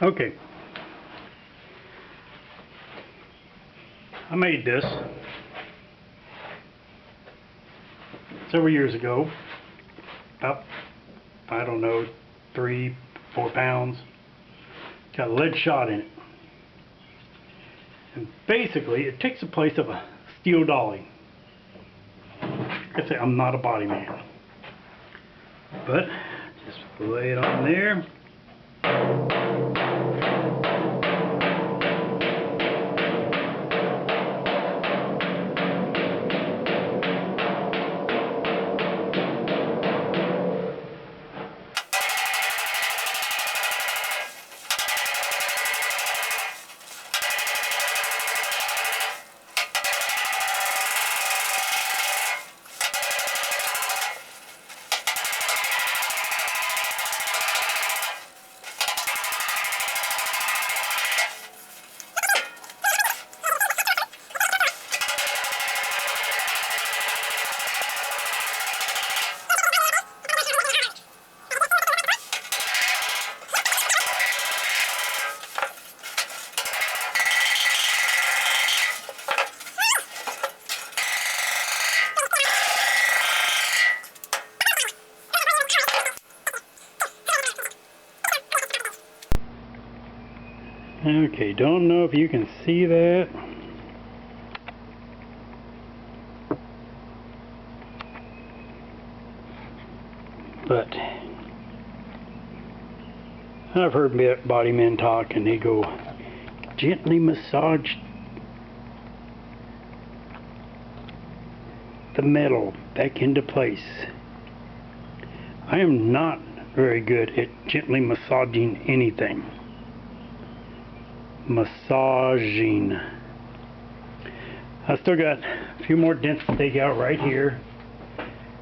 Okay. I made this several years ago. About, I don't know, 3-4 pounds. Got a lead shot in it. And basically, it takes the place of a steel dolly. Like I say, I'm not a body man. But, just lay it on there. Okay, don't know if you can see that. But I've heard body men talk and they go, gently massage the metal back into place. I am not very good at gently massaging anything. Massaging. I still got a few more dents to take out right here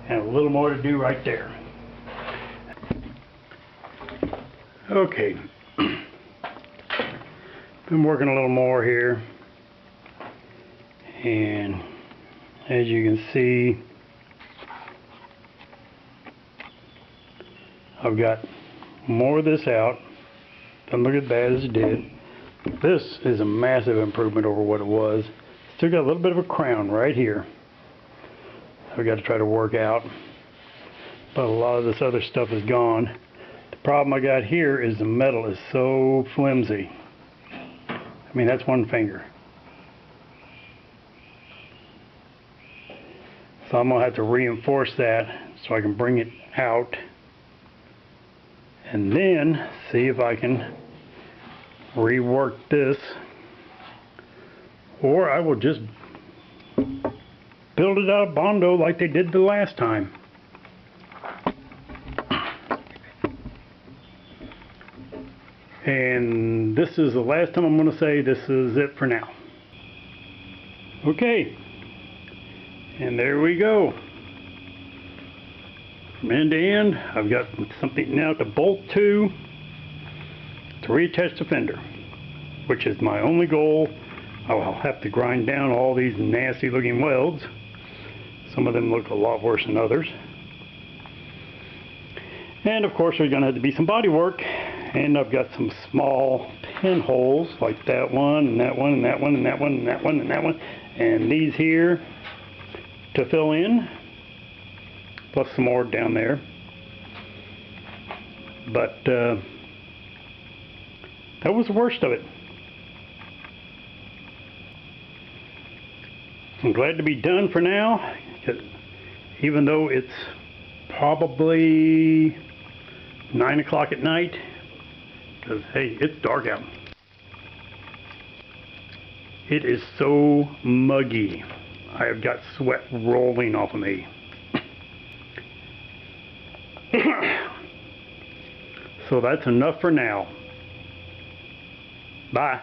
and a little more to do right there. Okay, been working a little more here, and as you can see, I've got more of this out. Doesn't look as bad as it did. This is a massive improvement over what it was. Still got a little bit of a crown right here I've got to try to work out, but a lot of this other stuff is gone. The problem I got here is the metal is so flimsy. I mean, that's one finger. So I'm going to have to reinforce that so I can bring it out and then see if I can rework this, or I will just build it out of Bondo like they did the last time. And this is the last time I'm going to say this is it for now. Okay, and there we go. From end to end, I've got something now to bolt to reattach the fender, which is my only goal. I'll have to grind down all these nasty looking welds. Some of them look a lot worse than others. And of course there's going to have to be some body work, and I've got some small pinholes like that one and that one and that one and that one and that one and that one and these here to fill in, plus some more down there. But that was the worst of it. I'm glad to be done for now, even though it's probably 9 o'clock at night, because hey, it's dark out. It is so muggy. I have got sweat rolling off of me. So that's enough for now. Bye.